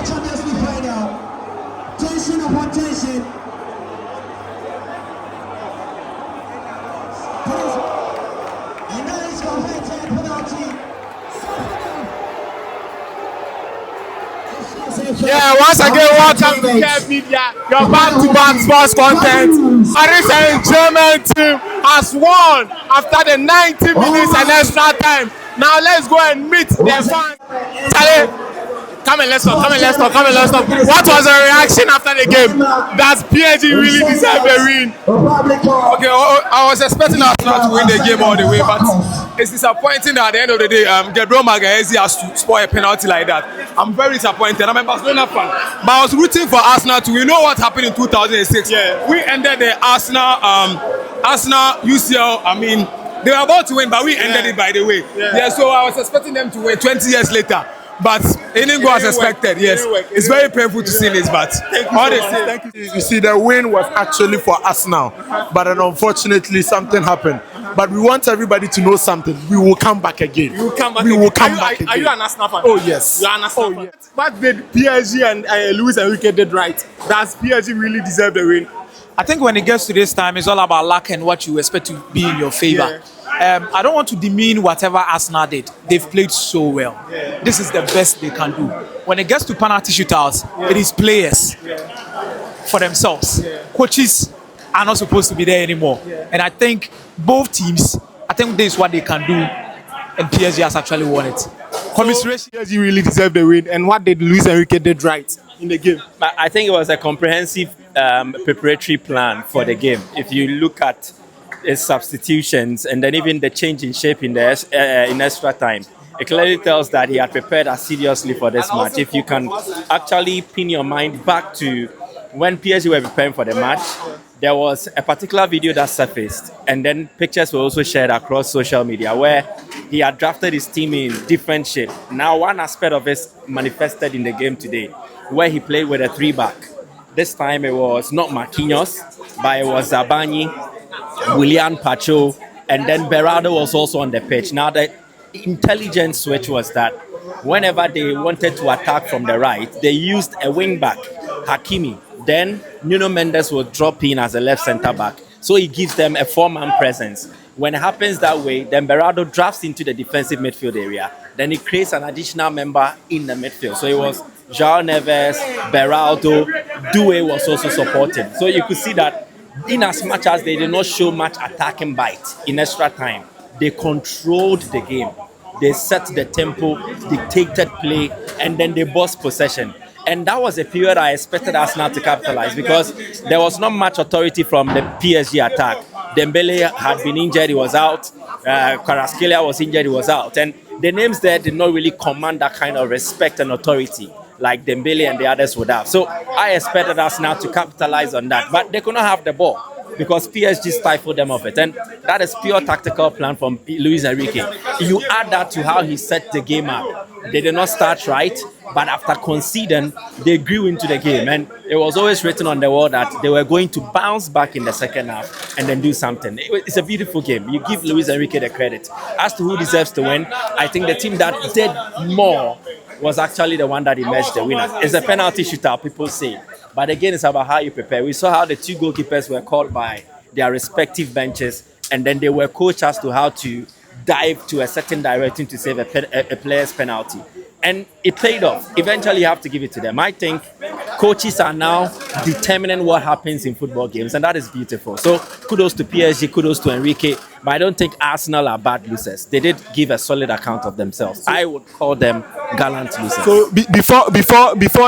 Champions League final. Tension upon tension. And now it's converted penalty. Yeah, once again, welcome to Kev Media, your back-to-back sports content. Paris Saint-Germain team has won after the 90 minutes and extra time. Now let's go and meet their fans. Charlie, come and let's talk. What was the reaction after the game? Does PSG really deserve a win? Okay, I was expecting Arsenal to win the game all the way, but it's disappointing that at the end of the day, Gabriel Magalhaes has to spoil a penalty like that. I'm very disappointed. I'm a Barcelona fan, but I was rooting for Arsenal to. We know what happened in 2006. Yeah. We ended the Arsenal UCL. I mean, they were about to win, but we ended it by the way. Yeah, so I was expecting them to win 20 years later. But it didn't go as expected. Yes, it's very painful to see this, but all the same. Thank you. You see, the win was actually for Arsenal, but then unfortunately something happened. But we want everybody to know something. We will come back again. You will come back. We will come back Are you again. an Arsenal fan? Oh yes. You are an Arsenal fan. What did PSG and Luis Enrique did right? Does PSG really deserve the win? I think when it gets to this time, it's all about luck and what you expect to be in your favor. I don't want to demean whatever Arsenal did. They've played so well. This is the best they can do. When it gets to penalty shootouts, it is players for themselves. Coaches are not supposed to be there anymore. And I think both teams, I think this is what they can do, and PSG has actually won it. Commiseration. PSG really deserve the win. And what did Luis Enrique did right in the game? I think it was a comprehensive preparatory plan for the game. If you look at his substitutions and then even the change in shape in extra time, it clearly tells that he had prepared assiduously for this match. If you can actually pin your mind back to when PSG were preparing for the match, there was a particular video that surfaced, and then pictures were also shared across social media where he had drafted his team in different shape. Now, one aspect of it manifested in the game today, where he played with a 3-back. This time it was not Marquinhos, but it was Zabani, Willian Pacho, and then Berardo was also on the pitch. Now, the intelligent switch was that whenever they wanted to attack from the right, they used a wing-back, Hakimi. Then Nuno Mendes will drop in as a left centre-back. So he gives them a 4-man presence. When it happens that way, then Berardo drafts into the defensive midfield area. Then he creates an additional member in the midfield. So it was João Neves, Berardo, Doué was also supporting. So you could see that in as much as they did not show much attacking bite in extra time, they controlled the game. They set the tempo, dictated play, and then they bossed possession. And that was a period I expected Arsenal to capitalize because there was not much authority from the PSG attack. Dembele had been injured, he was out. Kvaratskhelia was injured, he was out. And the names there did not really command that kind of respect and authority like Dembele and the others would have. So I expected Arsenal to capitalize on that. But they could not have the ball because PSG stifled them of it. And that is pure tactical plan from Luis Enrique. You add that to how he set the game up. They did not start right, but after conceding, they grew into the game. And it was always written on the wall that they were going to bounce back in the second half and then do something. It's a beautiful game. You give Luis Enrique the credit. As to who deserves to win, I think the team that did more was actually the one that emerged the winner. It's a penalty shootout, people say. But again, it's about how you prepare. We saw how the two goalkeepers were called by their respective benches, and then they were coached as to how to dive to a certain direction to save a player's penalty. And it paid off. Eventually, you have to give it to them. I think Coaches are now determining what happens in football games, and that is beautiful. So kudos to PSG, kudos to Enrique, but I don't think Arsenal are bad losers. They did give a solid account of themselves. I would call them gallant losers. So before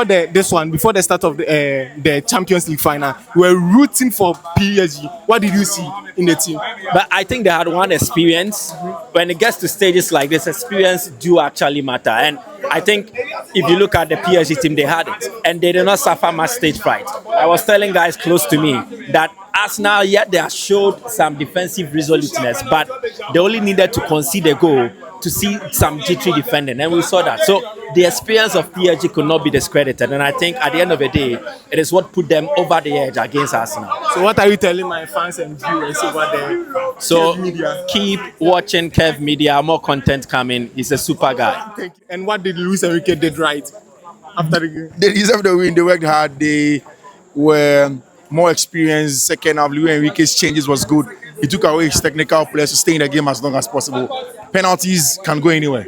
the start of the Champions League final, we were rooting for PSG. What did you see in the team? But I think they had one experience. When it gets to stages like this, experience do actually matter. And I think if you look at the PSG team, they had it. And they did not suffer much stage fright. I was telling guys close to me that Arsenal, yet they have showed some defensive resoluteness, but they only needed to concede a goal to see some jittery defending, and we saw that. So the experience of PSG could not be discredited, and I think at the end of the day, it is what put them over the edge against Arsenal. So what are you telling my fans and viewers over there? So keep watching Kev Media, more content coming. He's a super guy. Thank you. And what did Luis Enrique did right after the game? They deserve the win. They worked hard. They were more experienced. Second half, Luis Enrique's changes was good. He took away his technical players to stay in the game as long as possible. Penalties can go anywhere.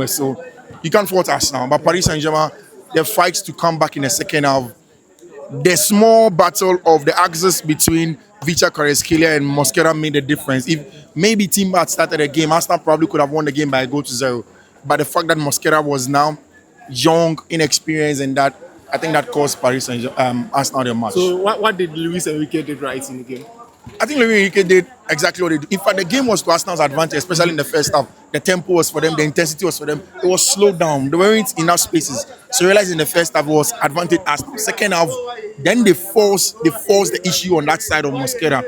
So you can't fault Arsenal. But Paris Saint-Germain, their fights to come back in the second half. The small battle of the axis between Vicha Kvaratskhelia and Mosquera made a difference. If maybe team had started the game, Arsenal probably could have won the game by a goal to 0. But the fact that Mosquera was now young, inexperienced, and that I think that cost Paris Saint-Germain Arsenal their match. So what did Luis Enrique did right in the game? I think Luis Enrique did exactly what they did. In fact, the game was to Arsenal's advantage, especially in the first half. The tempo was for them, the intensity was for them. It was slowed down. They weren't enough spaces. So you realize in the first half was advantage Arsenal. Second half, then they forced the issue on that side of Mosquera.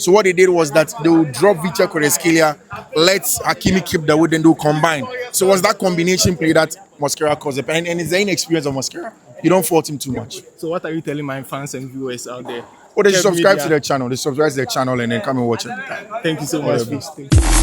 So what they did was that they would drop Vicha Kvaratskhelia, let Hakimi keep the wood, then they would combine. So it was that combination play that Mosquera caused the pain. And it's the inexperience of Mosquera. You don't fault him too much. So what are you telling my fans and viewers out there? They should subscribe to their channel. They subscribe to their channel and then come and watch it. Thank you so much. Thank you.